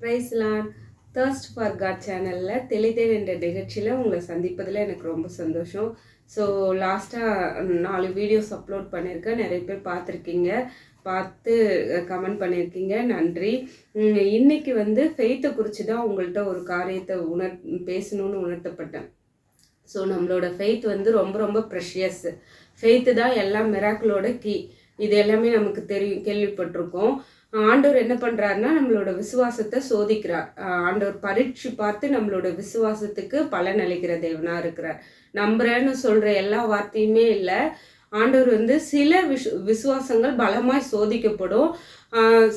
Price Lord. Thirst for God சேனலில் தெளிதேன் என்ற நிகழ்ச்சியில் உங்களை சந்திப்பதில் எனக்கு ரொம்ப சந்தோஷம். ஸோ லாஸ்ட்டாக 4 வீடியோஸ் அப்லோட் பண்ணியிருக்கேன். நிறைய பேர் பார்த்துருக்கீங்க, பார்த்து கமெண்ட் பண்ணியிருக்கீங்க, நன்றி. இன்னைக்கு ஃபெய்த்தை குறித்து தான் உங்கள்கிட்ட ஒரு காரியத்தை பேசணும்னு உணர்த்தப்பட்டேன். ஸோ நம்மளோட ஃபெய்த் ரொம்ப ரொம்ப ப்ரெஷியஸ். ஃபெய்த்து தான் எல்லாம் மிராக்கிளோட கீ. இது எல்லாமே நமக்கு தெரியும், கேள்விப்பட்டிருக்கோம். ஆண்டவர் என்ன பண்ணுறாருன்னா நம்மளோட விசுவாசத்தை சோதிக்கிறார். ஆண்டவர் பரீட்சை பார்த்து நம்மளோட விசுவாசத்துக்கு பலன் அளிக்கிற தேவனாக இருக்கிறார். நம்புறேன்னு சொல்கிற எல்லா வார்த்தையுமே இல்லை. ஆண்டவர் சில விசுவாசங்கள் பலமாய் சோதிக்கப்படும்.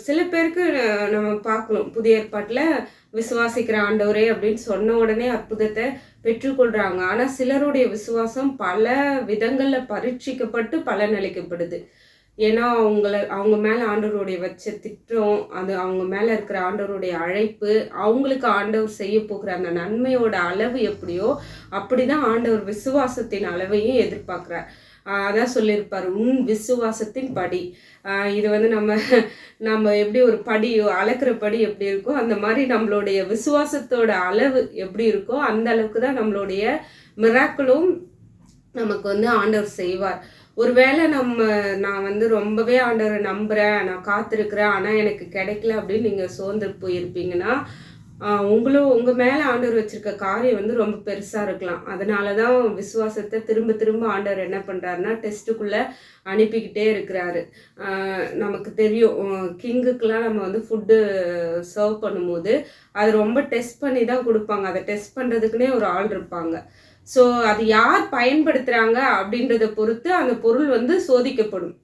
சில பேருக்கு நம்ம பார்க்கலாம், புதிய ஏற்பாட்டில் விசுவாசிக்கிற ஆண்டவரே அப்படின்னு சொன்ன உடனே அற்புதத்தை பெற்றுக்கொள்கிறாங்க. ஆனால் சிலருடைய விசுவாசம் பல விதங்களில் பரீட்சிக்கப்பட்டு பலன் அளிக்கப்படுது. ஏன்னா அவங்க மேலே ஆண்டவருடைய வச்ச திட்டம், அது அவங்க மேலே இருக்கிற ஆண்டவருடைய அழைப்பு, அவங்களுக்கு ஆண்டவர் செய்ய போகிற அந்த நன்மையோட அளவு எப்படியோ அப்படிதான் ஆண்டவர் விசுவாசத்தின் அளவையும் எதிர்பார்க்குறார். அதான் சொல்லியிருப்பார், உன் விசுவாசத்தின் படி. இது நம்ம எப்படி ஒரு படி அளக்கிற படி எப்படி இருக்கோ அந்த மாதிரி நம்மளுடைய விசுவாசத்தோட அளவு எப்படி இருக்கோ அந்த அளவுக்கு தான் நம்மளுடைய மிராக்கிளும் நமக்கு ஆண்டவர் செய்வார். ஒருவேளை நான் ரொம்பவே ஆண்டவரை நம்புகிறேன், நான் காத்திருக்கிறேன், ஆனால் எனக்கு கிடைக்கல அப்படின்னு நீங்கள் சோர்ந்து போயிருப்பீங்கன்னா, உங்கள் மேலே ஆண்டவர் வச்சுருக்க காரியம் ரொம்ப பெருசாக இருக்கலாம். அதனால தான் விசுவாசத்தை திரும்ப திரும்ப ஆண்டவர் என்ன பண்ணுறாருன்னா டெஸ்ட்டுக்குள்ளே அனுப்பிக்கிட்டே இருக்கிறாரு. நமக்கு தெரியும், கிங்குக்கெலாம் நம்ம ஃபுட்டு சர்வ் பண்ணும்போது அது ரொம்ப டெஸ்ட் பண்ணி தான் கொடுப்பாங்க. அதை டெஸ்ட் பண்ணுறதுக்குன்னே ஒரு ஆள் இருப்பாங்க. ஸோ அது யார் பயன்படுத்துகிறாங்க அப்படின்றத பொறுத்து அந்த பொருள் சோதிக்கப்படும்.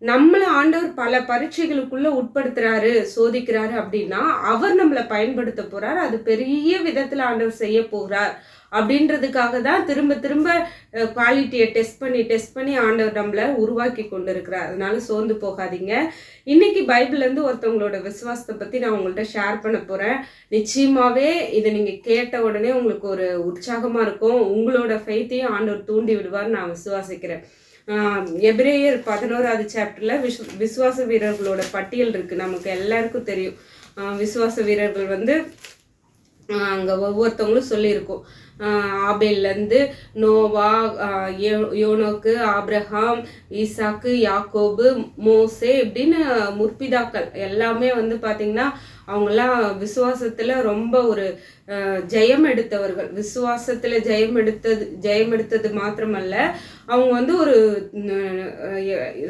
நம்மளை ஆண்டவர் பல பரீட்சைகளுக்குள்ள உட்படுத்துறாரு, சோதிக்கிறாரு அப்படின்னா அவர் நம்மளை பயன்படுத்த போறார். அது பெரிய விதத்துல ஆண்டவர் செய்ய போகிறார் அப்படின்றதுக்காக தான் திரும்ப திரும்ப குவாலிட்டியை டெஸ்ட் பண்ணி ஆண்டவர் நம்மளை உருவாக்கி கொண்டு இருக்கிறார். அதனால சோர்ந்து போகாதீங்க. இன்னைக்கு பைபிள்லேருந்து ஒருத்தவங்களோட விசுவாசத்தை பற்றி நான் உங்கள்கிட்ட ஷேர் பண்ண போகிறேன். நிச்சயமாகவே இதை நீங்கள் கேட்ட உடனே உங்களுக்கு ஒரு உற்சாகமாக இருக்கும். உங்களோட ஃபெய்த்தையும் ஆண்டவர் தூண்டி விடுவார் நான் விசுவாசிக்கிறேன். எபிரேயர் 11வது சாப்டர்ல விசுவாச வீரர்களோட பட்டியல் இருக்கு. நமக்கு எல்லாருக்கும் தெரியும், விசுவாச வீரர்கள் அங்கே ஒவ்வொருத்தவங்களும் சொல்லியிருக்கோம். ஆபேல்லேருந்து நோவா, யோனோக்கு, ஆப்ரஹாம், ஈசாக்கு, யாக்கோபு, மோசே இப்படின்னு முற்பிதாக்கள் எல்லாமே பார்த்தீங்கன்னா அவங்கெல்லாம் விசுவாசத்தில் ரொம்ப ஒரு ஜெயம் எடுத்தவர்கள். விசுவாசத்தில் ஜெயம் எடுத்தது மாத்திரமல்ல, அவங்க ஒரு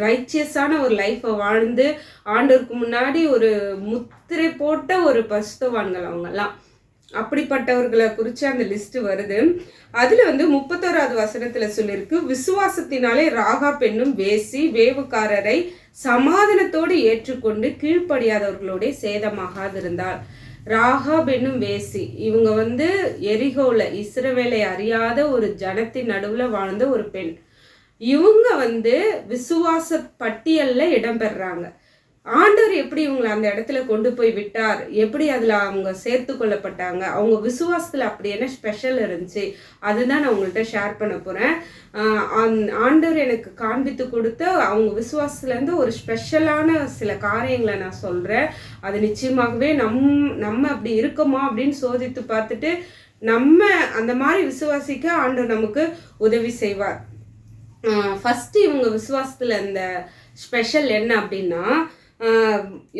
ரைச்சியஸான ஒரு லைஃப்பை வாழ்ந்து ஆண்டவருக்கு முன்னாடி ஒரு முத்திரை போட்ட ஒரு பரிசுத்தவான்கள் அவங்கெல்லாம். அப்படிப்பட்டவர்களை குறித்து அந்த லிஸ்ட் வருது. அதில் 31வது வசனத்தில் சொல்லியிருக்கு, விசுவாசத்தினாலே ராகாப் என்னும் வேவுக்காரரை சமாதானத்தோடு ஏற்றுக்கொண்டு கீழ்ப்படியாதவர்களோட சேதமாகாதிருந்தாள். ராகாப் என்னும் வேசி, இவங்க எரிகோல இஸ்ரவேலை அறியாத ஒரு ஜனத்தின் நடுவில் வாழ்ந்த ஒரு பெண். இவங்க விசுவாச பட்டியல்ல இடம்பெறாங்க. ஆண்டவர் எப்படி இவங்களை அந்த இடத்துல கொண்டு போய் விட்டார், எப்படி அதில் அவங்க சேர்த்து கொள்ளப்பட்டாங்க, அவங்க விசுவாசத்தில் அப்படி என்ன ஸ்பெஷல் இருந்துச்சு, அதுதான் நான் உங்கள்கிட்ட ஷேர் பண்ண போகிறேன். ஆண்டவர் எனக்கு காண்பித்து கொடுத்த அவங்க விசுவாசத்துலேருந்து ஒரு ஸ்பெஷலான சில காரியங்களை நான் சொல்கிறேன். அது நிச்சயமாகவே நம்ம அப்படி இருக்கோமா அப்படின்னு சோதித்து பார்த்துட்டு நம்ம அந்த மாதிரி விசுவாசிக்க ஆண்டவர் நமக்கு உதவி செய்வார். ஃபஸ்ட்டு இவங்க விசுவாசத்தில் இந்த ஸ்பெஷல் என்ன அப்படின்னா,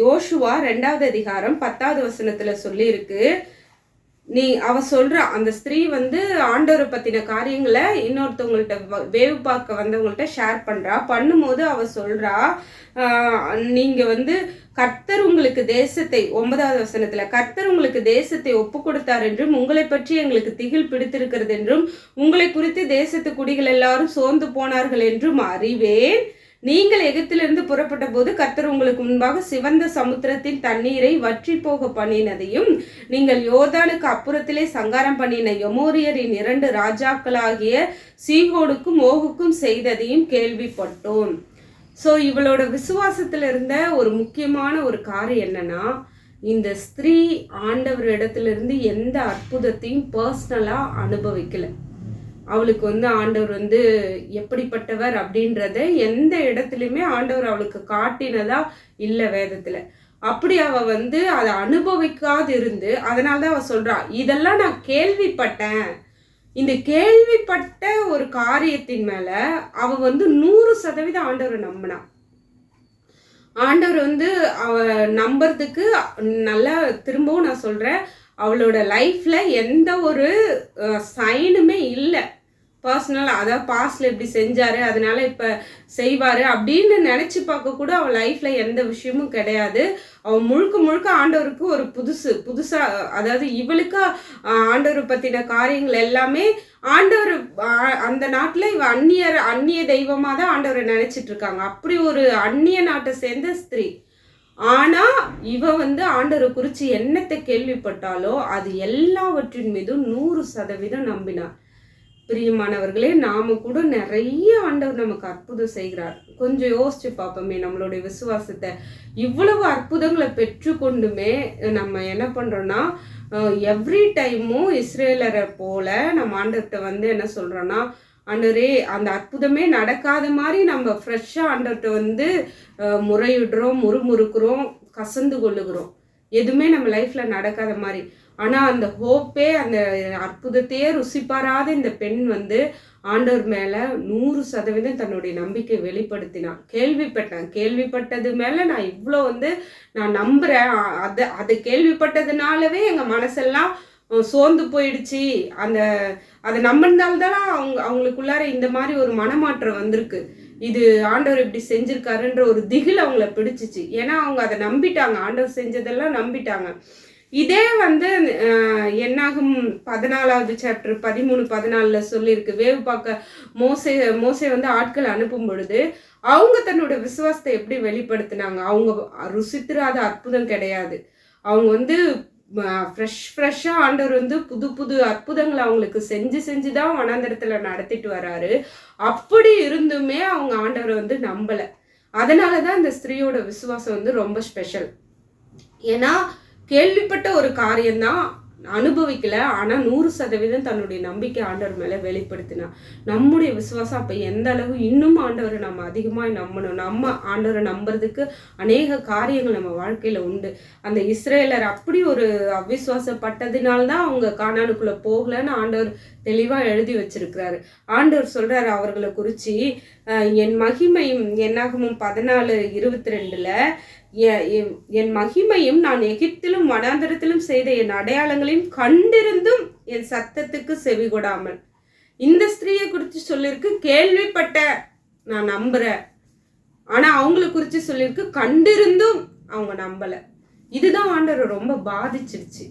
யோசுவா 2வது அதிகாரம் 10வது வசனத்துல சொல்லியிருக்கு. அவ சொல்றா, அந்த ஸ்திரீ ஆண்டவரை பத்தின காரியங்களை இன்னொருத்தவங்கள்ட்ட வேவு பார்க்க வந்தவங்கள்ட்ட ஷேர் பண்ணும்போது அவ சொல்றா, நீங்க கர்த்தர் உங்களுக்கு தேசத்தை, 9வது வசனத்துல, கர்த்தர் உங்களுக்கு தேசத்தை ஒப்பு கொடுத்தார் என்றும் உங்களை பற்றி எங்களுக்கு திகில் பிடித்திருக்கிறது என்றும் உங்களை குறித்து தேசத்து குடிகள் எல்லாரும் சோர்ந்து போனார்கள் என்றும் அறிவேன். நீங்கள் எகிப்திலிருந்து புறப்பட்ட போது கர்த்தர் உங்களுக்கு முன்பாக சிவந்த சமுத்திரத்தின் தண்ணீரை வற்றி போக பண்ணினதையும் நீங்கள் யோர்தானுக்கு அப்புறத்திலே சங்காரம் பண்ணின எமோரியரின் 2 ராஜாக்களாகிய சீகோனுக்கும் ஓகுக்கும் செய்ததையும் கேள்விப்பட்டோம். ஸோ இவளோட விசுவாசத்தில் இருந்த ஒரு முக்கியமான ஒரு காரியம் என்னன்னா, இந்த ஸ்திரீ ஆண்டவர் இடத்திலிருந்து எந்த அற்புதத்தையும் பர்சனலாக அனுபவிக்கலை. அவளுக்கு ஆண்டவர் எப்படிப்பட்டவர் அப்படின்றத எந்த இடத்துலையுமே ஆண்டவர் அவளுக்கு காட்டினதா இல்லை வேதத்தில். அப்படி அவ வந்து அதை அனுபவிக்காது இருந்து, அதனாலதான் அவ சொல்றா, இதெல்லாம் நான் கேள்விப்பட்டேன். இந்த கேள்விப்பட்ட ஒரு காரியத்தின் மேல அவ வந்து 100% ஆண்டவரை நம்பினா. ஆண்டவர் வந்து அவ நம்புறதுக்கு நல்லா, திரும்பவும் நான் சொல்றேன், அவளோட லைஃப்ல எந்த ஒரு சைனுமே இல்லை. பர்சனல், அதாவது பாஸ்ட்ல இப்படி செஞ்சாரு அதனால இப்ப செய்வாரு அப்படின்னு நினைச்சு பார்க்க கூட அவள் லைஃப்ல எந்த விஷயமும் கிடையாது. அவன் முழுக்க முழுக்க ஆண்டவருக்கு ஒரு புதுசா, அதாவது இவளுக்கு ஆண்டவரை பத்தின காரியங்கள் எல்லாமே ஆண்டவர் அந்த நாட்டுல இவ அந்நிய தெய்வமா தான் ஆண்டவரை நினைச்சிட்டு இருக்காங்க. அப்படி ஒரு அந்நிய நாட்டை சேர்ந்த ஸ்திரீ. ஆனா இவ வந்து ஆண்டவரை குறிச்சு என்னத்தை கேள்விப்பட்டாலோ அது எல்லாவற்றின் மீதும் 100% நம்பினார். பிரியமானவர்களே, நாம கூட நிறைய ஆண்டவர் நமக்கு அற்புதம் செய்கிறார். கொஞ்சம் யோசிச்சு பார்ப்போமே நம்மளுடைய விசுவாசத்தை. இவ்வளவு அற்புதங்களை பெற்றுக்கொண்டுமே நம்ம என்ன பண்றோம்னா, எவ்ரி டைமும் இஸ்ரேலரை போல நம்ம ஆண்டவர்கிட்ட வந்து என்ன சொல்றோம்னா, ஆண்டவரே அந்த அற்புதமே நடக்காத மாதிரி நம்ம ஃப்ரெஷ்ஷா ஆண்டவர்கிட்ட வந்து முறையிடுறோம், முறுமுறுக்கிறோம், கசந்து கொள்ளுகிறோம். எதுவுமே நம்ம லைஃப்ல நடக்காத மாதிரி. ஆனா அந்த ஹோப்பே, அந்த அற்புதத்தையே ருசி பாராத இந்த பெண் வந்து ஆண்டவர் மேல 100% தன்னுடைய நம்பிக்கை வெளிப்படுத்தினான். கேள்விப்பட்டது மேல நான் இவ்வளோ வந்து நான் நம்புறேன். அதை கேள்விப்பட்டதுனாலவே எங்க மனசெல்லாம் சோர்ந்து போயிடுச்சு. அதை நம்பினால்தான் அவங்களுக்குள்ளார இந்த மாதிரி ஒரு மனமாற்றம் வந்திருக்கு. இது ஆண்டவர் இப்படி செஞ்சிருக்காருன்ற ஒரு திகில் அவங்கள பிடிச்சிச்சு. ஏன்னா அவங்க அதை நம்பிட்டாங்க, ஆண்டவர் செஞ்சதெல்லாம் நம்பிட்டாங்க. இதே வந்து என்னாகும் 14வது சாப்டர் 13-14 சொல்லியிருக்கு. வேவு பார்க்க மோசே வந்து ஆட்கள் அனுப்பும் பொழுது அவங்க தன்னோட விசுவாசத்தை எப்படி வெளிப்படுத்தினாங்க. அவங்க ருசித்திராத அற்புதம் கிடையாது. அவங்க வந்து ஃப்ரெஷ்ஷா ஆண்டவர் வந்து புது அற்புதங்களை அவங்களுக்கு செஞ்சுதான் வனாந்தரத்துல நடத்திட்டு வராரு. அப்படி இருந்துமே அவங்க ஆண்டவரை வந்து நம்பல. அதனாலதான் இந்த ஸ்திரீயோட விசுவாசம் வந்து ரொம்ப ஸ்பெஷல். ஏன்னா கேள்விப்பட்ட ஒரு காரியம்தான், அனுபவிக்கல. ஆனா 100% தன்னுடைய நம்பிக்கை ஆண்டவர் மேல வெளிப்படுத்தினா. நம்முடைய விசுவாசம் அப்ப எந்த அளவு இன்னும் ஆண்டவரை நம்ம அதிகமாய் நம்பணும். நம்ம ஆண்டவரை நம்புறதுக்கு அநேக காரியங்கள் நம்ம வாழ்க்கையில உண்டு. அந்த இஸ்ரேலர் அப்படி ஒரு அவிசுவாசப்பட்டதினால்தான் அவங்க கானானுக்குள்ள போகலன்னு ஆண்டவர் தெளிவா எழுதி வச்சிருக்கிறாரு. ஆண்டவர் சொல்றாரு அவர்களை குறிச்சு, என் மகிமையும், என்னாகமும் 14:22 என் மகிமையும் நான் எகிப்திலும் வனாந்தரத்திலும் செய்த என் அடையாளங்களையும் கண்டிருந்தும் என் சத்தத்துக்கு செவி கொடாமல். இந்த ஸ்திரீயை குறித்து சொல்லிருக்கு, கேள்விப்பட்ட, நான் நம்புறேன். ஆனா அவங்களை குறித்து சொல்லிருக்கு, கண்டிருந்தும் அவங்க நம்பல. இதுதான் ஆண்டவரை ரொம்ப பாதிச்சிருச்சு.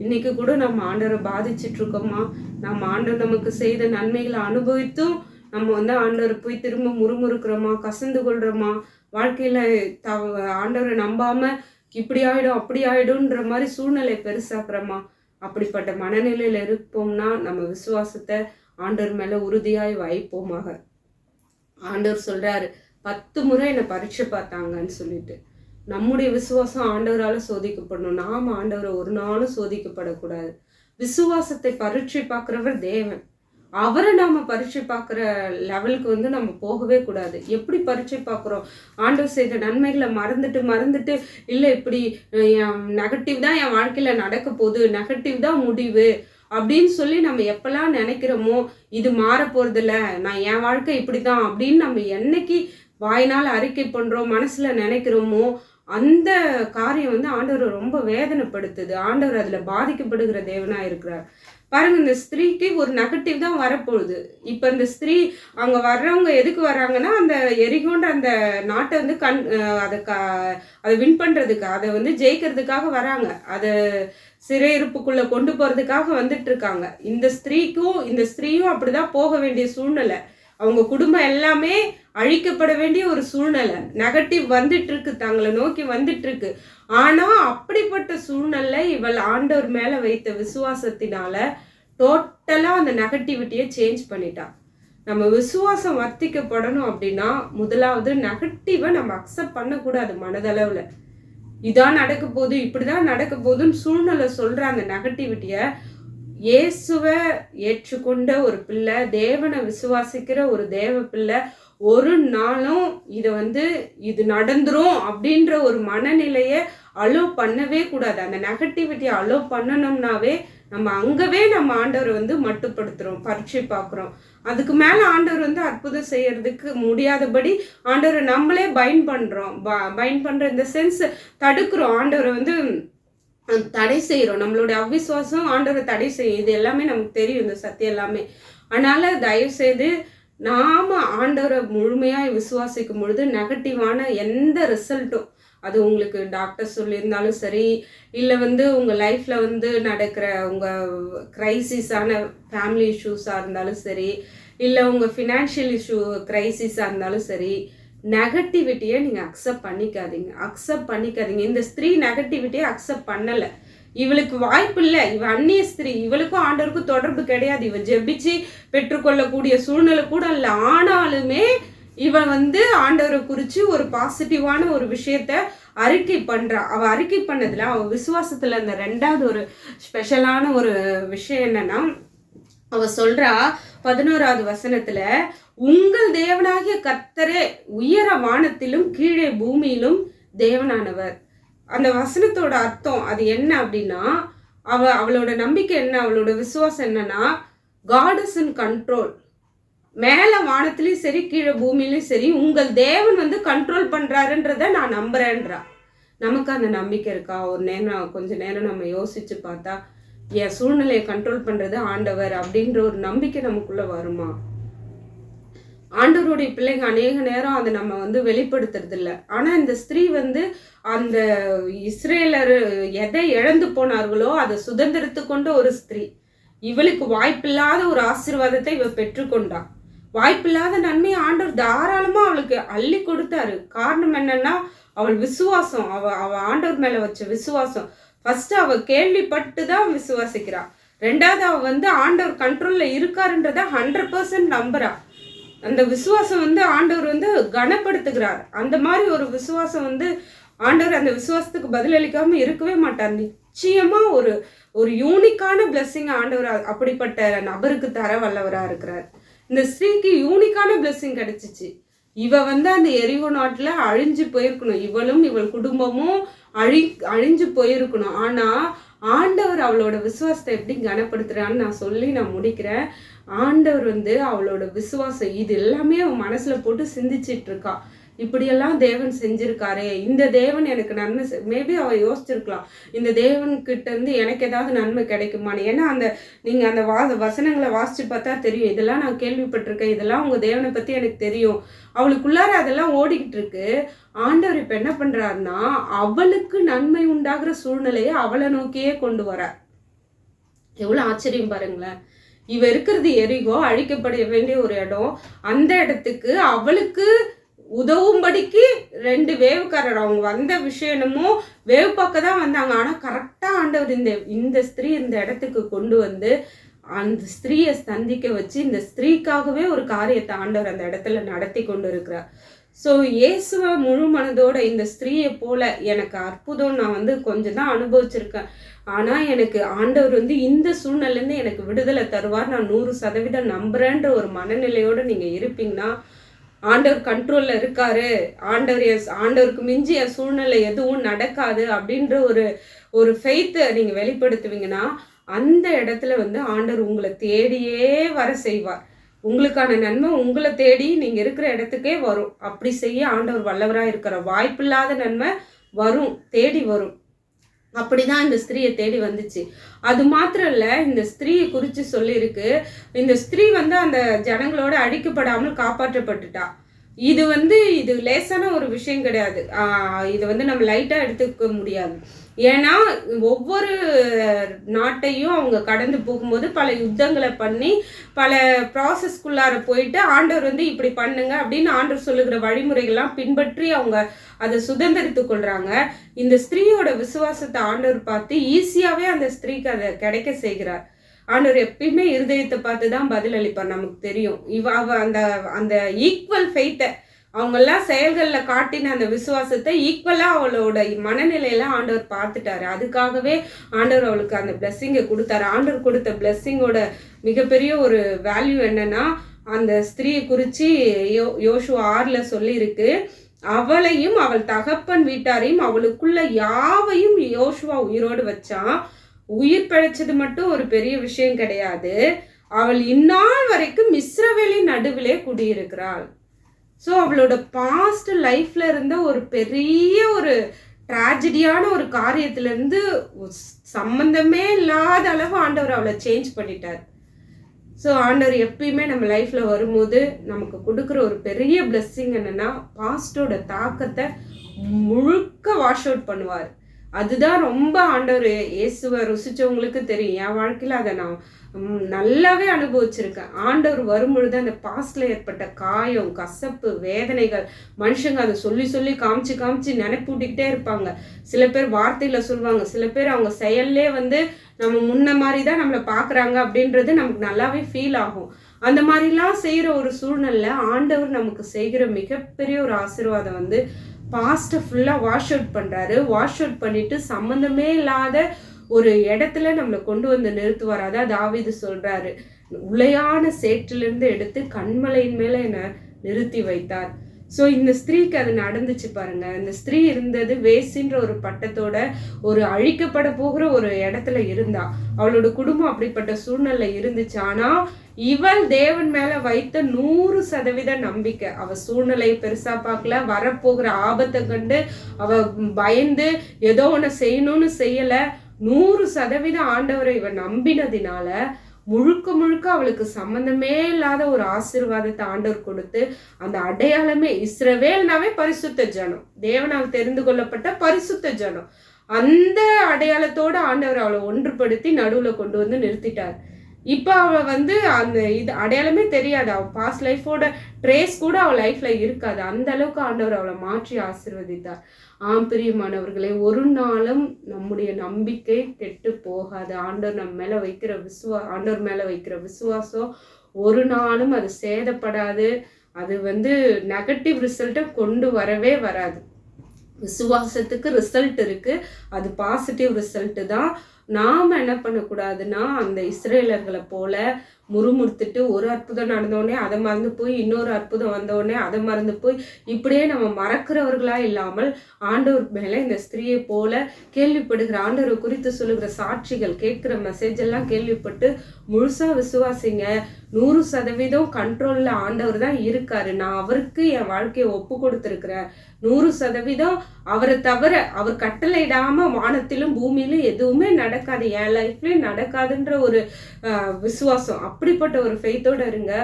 இன்னைக்கு கூட நம்ம ஆண்டவரை பாதிச்சிட்டு இருக்கோமா? நம்ம ஆண்டவர் நமக்கு செய்த நன்மைகளை அனுபவித்தும் நம்ம வந்து ஆண்டவரை போய் திரும்ப முறுமுறுக்கிறோமா, கசந்து கொள்றோமா, வாழ்க்கையில ஆண்டவரை நம்பாம இப்படி ஆயிடும் அப்படி ஆயிடும்ன்ற மாதிரி சூழ்நிலை பெருசாக்குறோமா? அப்படிப்பட்ட மனநிலையில இருப்போம்னா நம்ம விசுவாசத்தை ஆண்டவர் மேல உறுதியாய் வைப்போமாக. ஆண்டவர் சொல்றாரு, 10 முறை என்னை பரீட்சை பார்த்தாங்கன்னு சொல்லிட்டு. நம்முடைய விசுவாசம் ஆண்டவரால சோதிக்கப்படணும். நாம ஆண்டவரை ஒரு நாளும் சோதிக்கப்படக்கூடாது. விசுவாசத்தை பரீட்சை பார்க்கிறவர் தேவன். அவரை நாம பரீட்சை பார்க்குற லெவலுக்கு வந்து நம்ம போகவே கூடாது. எப்படி பரீட்சை பார்க்குறோம்? ஆண்டவர் செய்த நன்மைகளை மறந்துட்டு இல்லை இப்படி நெகட்டிவ் தான் என் வாழ்க்கையில நடக்க போகுது, நெகட்டிவ் தான் முடிவு அப்படின்னு சொல்லி நம்ம எப்பெல்லாம் நினைக்கிறோமோ, இது மாற போறதில்ல, நான் என் வாழ்க்கை இப்படிதான் அப்படின்னு நம்ம என்னைக்கு வாயினால் அறிக்கை பண்றோம், மனசுல நினைக்கிறோமோ, அந்த காரியம் வந்து ஆண்டவரை ரொம்ப வேதனைப்படுத்துது. ஆண்டவர் அதுல பாதிக்கப்படுகிற தேவனா இருக்கிறார். பாருங்க, இந்த ஸ்திரீக்கு ஒரு நெகட்டிவ் தான் வரப்போகுது. இப்ப இந்த ஸ்திரீ அங்க வர்றவங்க எதுக்கு வர்றாங்கன்னா, அந்த எரிகோன்ற அந்த நாட்டை வந்து அதை வின் பண்றதுக்கு, அதை வந்து ஜெயிக்கிறதுக்காக வராங்க. அதை சிறையிருப்புக்குள்ள கொண்டு போறதுக்காக வந்துட்டு இருக்காங்க. இந்த ஸ்திரீயும் அப்படிதான் போக வேண்டிய சூழ்நிலை. அவங்க குடும்பம் எல்லாமே அழிக்கப்பட வேண்டிய ஒரு சூழ்நிலை. நெகட்டிவ் வந்துட்டு இருக்கு, தங்களை நோக்கி வந்துட்டு இருக்கு. ஆனா அப்படிப்பட்ட சூழ்நிலை இவள் ஆண்டவர் மேல வைத்த விசுவாசத்தினால டோட்டலா அந்த நெகட்டிவிட்டியை சேஞ்ச் பண்ணிட்டா. நம்ம விசுவாசம் வர்த்திக்கப்படணும் அப்படின்னா முதலாவது நெகட்டிவை நம்ம அக்செப்ட் பண்ணக்கூடாது. மனதளவுல இதான் நடக்க போகுது, இப்படிதான் நடக்க போகுதுன்னு சூழ்நிலை சொல்ற அந்த நெகட்டிவிட்டியை இயேசுவை ஏற்றுக்கொண்ட ஒரு பிள்ளை, தேவனை விசுவாசிக்கிற ஒரு தேவ பிள்ளை ஒரு நாளும் இதை வந்து இது நடந்துரும் அப்படின்ற ஒரு மனநிலையை அலோ பண்ணவே கூடாது. அந்த நெகட்டிவிட்டியை அலோ பண்ணணும்னாவே நம்ம அங்கவே நம்ம ஆண்டவரை வந்து மட்டுப்படுத்துகிறோம், பரீட்சை பார்க்குறோம். அதுக்கு மேலே ஆண்டவர் வந்து அற்புதம் செய்யறதுக்கு முடியாதபடி ஆண்டவரை நம்மளே பைண்ட் பண்ணுறோம். பைண்ட் பண்ணுற இந்த சென்ஸ் தடுக்கிறோம். ஆண்டவரை வந்து தடை செய்கிறோம். நம்மளுடைய அவிசுவாசம் ஆண்டவரை தடை செய்யும். இது எல்லாமே நமக்கு தெரியும், இந்த சத்தியம் எல்லாமே. அதனால் தயவுசெய்து நாம் ஆண்டவரை முழுமையாக விசுவாசிக்கும் பொழுது நெகட்டிவான எந்த ரிசல்ட்டும், அது உங்களுக்கு டாக்டர் சொல்லியிருந்தாலும் சரி, இல்லை வந்து உங்கள் லைஃப்பில் வந்து நடக்கிற உங்கள் க்ரைசிஸான ஃபேமிலி இஷ்யூஸாக இருந்தாலும் சரி, இல்லை உங்கள் ஃபினான்ஷியல் க்ரைசிஸாக இருந்தாலும் சரி, நெகட்டிவிட்டியை நீங்கள் அக்செப்ட் பண்ணிக்காதீங்க. இந்த ஸ்திரீ நெகட்டிவிட்டியை அக்செப்ட் பண்ணலை. இவளுக்கு வாய்ப்பு இல்லை, இவ அந்நிய ஸ்திரீ, இவளுக்கும் ஆண்டவருக்கும் தொடர்பு கிடையாது. இவ ஜெபிச்சு பெற்றுக்கொள்ளக்கூடிய சூழ்நிலை கூட இல்லை. ஆனாலுமே இவன் வந்து ஆண்டவரை குறித்து ஒரு பாசிட்டிவான ஒரு விஷயத்த அறிக்கை பண்ணுறா. அவள் அறிக்கை பண்ணதில் அவள் விசுவாசத்தில் அந்த ரெண்டாவது ஒரு ஸ்பெஷலான ஒரு விஷயம் என்னன்னா, அவள் சொல்கிறா 11வது வசனத்தில், உங்கள் தேவனாகிய கர்த்தரே உயர வானத்திலும் கீழே பூமியிலும் தேவனானவர். அந்த வசனத்தோட அர்த்தம் அது என்ன அப்படின்னா, அவளோட நம்பிக்கை என்ன, அவளோட விசுவாசம் என்னன்னா, காட் இஸ் இன் கண்ட்ரோல். மேலே வானத்திலையும் சரி கீழே பூமியிலையும் சரி உங்கள் தேவன் வந்து கண்ட்ரோல் பண்ணுறாருன்றத நான் நம்புறேன்றா. நமக்கு அந்த நம்பிக்கை இருக்கா? ஒரு நேரம் கொஞ்ச நேரம் நம்ம யோசிச்சு பார்த்தா, என் சூழ்நிலையை கண்ட்ரோல் பண்ணுறது ஆண்டவர் அப்படின்ற ஒரு நம்பிக்கை நமக்குள்ள வருமா? ஆண்டவருடைய பிள்ளைங்க அநேக நேரம் அதை நம்ம வந்து வெளிப்படுத்துறது இல்லை. ஆனால் இந்த ஸ்திரீ வந்து அந்த இஸ்ரேலர் எதை இழந்து போனார்களோ அதை சுதந்திரத்து கொண்ட ஒரு ஸ்திரீ. இவளுக்கு வாய்ப்பில்லாத ஒரு ஆசீர்வாதத்தை இவ பெற்றுக்கொண்டா. வாய்ப்பில்லாத நன்மையை ஆண்டவர் தாராளமாக அவளுக்கு அள்ளி கொடுத்தாரு. காரணம் என்னன்னா, அவள் விசுவாசம், அவ ஆண்டவர் மேலே வச்ச விசுவாசம். ஃபர்ஸ்ட் அவ கேள்விப்பட்டு தான் விசுவாசிக்கிறா. ரெண்டாவது அவ வந்து ஆண்டவர் கண்ட்ரோலில் இருக்காருன்றத 100% நம்புறா. அந்த விசுவாசம் வந்து ஆண்டவர் வந்து கனப்படுத்துகிறார். அந்த மாதிரி ஒரு விசுவாசம் வந்து ஆண்டவர் அந்த விசுவாசத்துக்கு பதிலளிக்காம இருக்கவே மாட்டார். நிச்சயமா ஒரு யூனிக்கான பிளெஸ்ஸிங் ஆண்டவர் அப்படிப்பட்ட நபருக்கு தர வல்லவராக இருக்கிறார். இந்த ஸ்திரீக்கு யூனிக்கான பிளெஸ்ஸிங் கிடைச்சிச்சு. இவ வந்து அந்த எரிகோ நாட்டில் அழிஞ்சு போயிருக்கணும், இவளும் இவள் குடும்பமும் அழிஞ்சு போயிருக்கணும். ஆனால் ஆண்டவர் அவளோட விசுவாசத்தை எப்படி கனப்படுத்துறான்னு நான் முடிக்கிறேன். ஆண்டவர் வந்து அவளோட விசுவாசம் இது எல்லாமே அவன் மனசில் போட்டு சிந்திச்சிட்டு இருக்கா. இப்படியெல்லாம் தேவன் செஞ்சிருக்காரே, இந்த தேவன் எனக்கு நன்மை மேபி அவள் யோசிச்சிருக்கலாம், இந்த தேவன்கிட்ட இருந்து எனக்கு ஏதாவது நன்மை கிடைக்குமான்னு. ஏன்னா நீங்கள் அந்த வசனங்களை வாசித்து பார்த்தா தெரியும், இதெல்லாம் நான் கேள்விப்பட்டிருக்கேன், இதெல்லாம் உங்கள் தேவனை பற்றி எனக்கு தெரியும். அவளுக்குள்ளார அதெல்லாம் ஓடிக்கிட்டு இருக்கு. ஆண்டவர் இப்போ என்ன பண்ணுறாருன்னா, அவளுக்கு நன்மை உண்டாகிற சூழ்நிலையை அவளை நோக்கியே கொண்டு வரார். எவ்வளோ ஆச்சரியம் பாருங்களேன். இவ இருக்கிறது எரிகோ, அழிக்கப்பட வேண்டிய ஒரு இடம். அந்த இடத்துக்கு அவளுக்கு உதவும்படிக்கு 2 வேவுக்காரர் அவங்க வந்த விஷயமோ வேவு பார்க்க தான் வந்தாங்க. ஆனால் கரெக்டாக ஆண்டவர் இந்த ஸ்திரீ இந்த இடத்துக்கு கொண்டு வந்து அந்த ஸ்திரீயை சந்திக்க வச்சு இந்த ஸ்திரீக்காகவே ஒரு காரியத்தை ஆண்டவர் அந்த இடத்துல நடத்தி கொண்டு இருக்கிறார். ஸோ இயேசுவை முழு மனதோட இந்த ஸ்திரீயை போல எனக்கு அற்புதம் நான் வந்து கொஞ்சம் தான் அனுபவிச்சிருக்கேன். ஆனால் எனக்கு ஆண்டவர் வந்து இந்த சூழ்நிலேருந்து எனக்கு விடுதலை தருவார், நான் 100% நம்புறேன்ற ஒரு மனநிலையோடு நீங்கள் இருப்பீங்கன்னா, ஆண்டவர் கண்ட்ரோலில் இருக்காரு, ஆண்டவருக்கு மிஞ்சி என் சூழ்நிலை எதுவும் நடக்காது அப்படின்ற ஒரு ஃபெய்த்தை நீங்கள் வெளிப்படுத்துவீங்கன்னா, அந்த இடத்துல வந்து ஆண்டவர் உங்களை தேடியே வர செய்வார். உங்களுக்கான நன்மை உங்களை தேடி நீங்கள் இருக்கிற இடத்துக்கே வரும். அப்படி செய்ய ஆண்டவர் வல்லவராக இருக்கிற. வாய்ப்பில்லாத நன்மை வரும், தேடி வரும். அப்படிதான் இந்த ஸ்திரீயை தேடி வந்துச்சு. அது மாத்திரம் இல்லை, இந்த ஸ்திரீயை குறித்து சொல்லியிருக்கு, இந்த ஸ்திரீ வந்து அந்த ஜனங்களோட அழிக்கப்படாமல் காப்பாற்றப்பட்டுட்டா. இது லேசான ஒரு விஷயம் கிடையாது. இதை வந்து நம்ம லைட்டாக எடுத்துக்க முடியாது. ஏன்னா ஒவ்வொரு நாட்டையும் அவங்க கடந்து போகும்போது பல யுத்தங்களை பண்ணி பல ப்ராசஸ்க்குள்ளார போயிட்டு ஆண்டவர் வந்து இப்படி பண்ணுங்க அப்படின்னு ஆண்டவர் சொல்லுகிற வழிமுறைகள்லாம் பின்பற்றி அவங்க அதை சுதந்திரித்து கொள்கிறாங்க. இந்த ஸ்திரீயோட விசுவாசத்தை ஆண்டவர் பார்த்து ஈஸியாகவே அந்த ஸ்திரீக்கு அதை கிடைக்க செய்கிறார். ஆண்டவர் எப்பயுமே இருதயத்தை பார்த்து தான் பதில் அளிப்பார். நமக்கு தெரியும். அவ அந்த ஈக்குவல் ஃபெய்த்தை அவங்கெல்லாம் செயல்களில் காட்டின அந்த விசுவாசத்தை ஈக்குவலாக அவளோட மனநிலையெல்லாம் ஆண்டவர் பார்த்துட்டாரு. அதுக்காகவே ஆண்டவர் அவளுக்கு அந்த பிளெஸ்ஸிங்கை கொடுத்தாரு. ஆண்டவர் கொடுத்த பிளெஸ்ஸிங்கோட மிகப்பெரிய ஒரு வேல்யூ என்னன்னா, அந்த ஸ்திரீயை குறித்து யோசுவா 6ல் சொல்லியிருக்கு. அவளையும் அவள் தகப்பன் வீட்டாரையும் அவளுக்குள்ள யாவையும் யோசுவா உயிரோடு வச்சான். உயிர் பிழைச்சது மட்டும் ஒரு பெரிய விஷயம் கிடையாது, அவள் இந்நாள் வரைக்கும் இஸ்ரவேலின் நடுவிலே குடியிருக்கிறாள். ஸோ அவளோட பாஸ்ட் லைஃப்ல இருந்த ஒரு பெரிய ஒரு ட்ராஜடியான ஒரு காரியத்திலேருந்து சம்மந்தமே இல்லாத அளவு ஆண்டவர் அவளை சேஞ்ச் பண்ணிட்டார். ஸோ ஆண்டவர் எப்பயுமே நம்ம லைஃப்பில் வரும்போது நமக்கு கொடுக்குற ஒரு பெரிய பிளெஸ்ஸிங் என்னென்னா, பாஸ்டோட தாக்கத்தை முழுக்க வாஷ் அவுட் பண்ணுவார். அதுதான் ரொம்ப ஆண்டவர் இயேசுவை ருசிச்சவங்களுக்கு தெரியும். என் வாழ்க்கையில் அதை நான் நல்லாவே அனுபவிச்சிருக்கேன். ஆண்டவர் வரும்பொழுது அந்த பாஸ்ட்ல ஏற்பட்ட காயம், கசப்பு, வேதனைகள், மனுஷங்க அதை சொல்லி சொல்லி காமிச்சு நினைப்பூட்டிக்கிட்டே இருப்பாங்க. சில பேர் வார்த்தையில சொல்லுவாங்க, சில பேர் அவங்க செயல்லே நம்ம முன்ன மாதிரி தான் நம்மளை பார்க்குறாங்க அப்படின்றது நமக்கு நல்லாவே ஃபீல் ஆகும். அந்த மாதிரிலாம் செய்கிற ஒரு சூழ்நிலை ஆண்டவர் நமக்கு செய்கிற மிகப்பெரிய ஒரு ஆசீர்வாதம் பாஸ்ட்டை ஃபுல்லாக வாஷ் அவுட் பண்ணுறாரு. வாஷ் அவுட் பண்ணிட்டு சம்மந்தமே இல்லாத ஒரு இடத்துல நம்மளை கொண்டு நிறுத்துவார். அதான் தாவீது சொல்றாரு, உளையான சேற்றிலிருந்து எடுத்து கண்மலையின் மேல என்னை நிறுத்தி வைத்தார். ஸோ இந்த ஸ்திரீக்கு அது நடந்துச்சு பாருங்க. இந்த ஸ்திரீ இருந்தது வேசின்ற ஒரு பட்டத்தோட ஒரு அழிக்கப்பட போகிற ஒரு இடத்துல இருந்தா. அவளோட குடும்பம் அப்படிப்பட்ட சூழ்நிலை இருந்துச்சு. ஆனா இவள் தேவன் மேல வைத்த 100% நம்பிக்கை. அவ சூழ்நிலையை பெருசா பார்க்கல, வரப்போகிற ஆபத்தை கண்டு அவ பயந்து ஏதோ ஒன்று செய்யணும்னு செய்யல. 100% ஆண்டவரை இவன் நம்பினதினால முழுக்க அவளுக்கு சம்பந்தமே இல்லாத ஒரு ஆசீர்வாதத்தை ஆண்டவர் கொடுத்து, அந்த அடையாளமே இஸ்ரவேல்னாவே பரிசுத்த ஜனம், தேவனால் தெரிந்து கொள்ளப்பட்ட பரிசுத்த ஜனம், அந்த அடையாளத்தோட ஆண்டவர் அவளை ஒன்றுபடுத்தி நடுவுல கொண்டு நிறுத்திட்டார். இப்போ அவள் அந்த இது அடையாளமே தெரியாது, அவள் பாஸ்ட் லைஃபோட ட்ரேஸ் கூட அவள் லைஃப்ல இருக்காது. அந்த அளவுக்கு ஆண்டவர் அவளை மாற்றி ஆசீர்வதித்தார். பிரியமானவர்களே, ஒரு நாளும் நம்முடைய நம்பிக்கை கெட்டு போகாது. ஆண்டவர் மேல வைக்கிற விசுவாசம் ஒரு நாளும் அது சேதப்படாது. அது நெகட்டிவ் ரிசல்ட்டை கொண்டு வரவே வராது. விசுவாசத்துக்கு ரிசல்ட் இருக்கு, அது பாசிட்டிவ் ரிசல்ட்டு தான். நாம் என்ன பண்ணக்கூடாதுன்னா, அந்த இஸ்ரேலர்களை போல முறுமுறுத்துட்டு ஒரு அற்புதம் நடந்தோடனே அதை மறந்து போய், இன்னொரு அற்புதம் வந்தோடனே அதை மறந்து போய், இப்படியே நம்ம மறக்கிறவர்களா இல்லாமல் ஆண்டவர் மேலே இந்த ஸ்திரீயை போல கேள்விப்படுகிற ஆண்டவரை குறித்து சொல்லுகிற சாட்சிகள், கேட்குற மெசேஜ் எல்லாம் கேள்விப்பட்டு முழுசா விசுவாசிங்க. 100% கண்ட்ரோலில் ஆண்டவர் தான் இருக்காரு. நான் அவருக்கு என் வாழ்க்கையை ஒப்பு கொடுத்துருக்கிறேன். 100% அவரை தவிர, அவர் கட்டளையிடாம வானத்திலும் பூமியிலும் எதுவுமே நடக்காது, என் லைஃப்லயும் நடக்காதுன்ற ஒரு விசுவாசம், அப்படிப்பட்ட ஒரு ஃபெய்த்தோட இருங்க.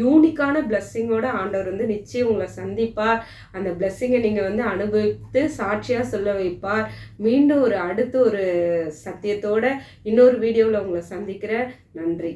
யூனிக்கான பிளெஸ்ஸிங்கோட ஆண்டவர் நிச்சயம் உங்களை சந்திப்பார். அந்த பிளெஸ்ஸிங்கை நீங்க அனுபவித்து சாட்சியா சொல்ல வைப்பார். மீண்டும் அடுத்த ஒரு சத்தியத்தோட இன்னொரு வீடியோவில் உங்களை சந்திக்கிறேன். நன்றி.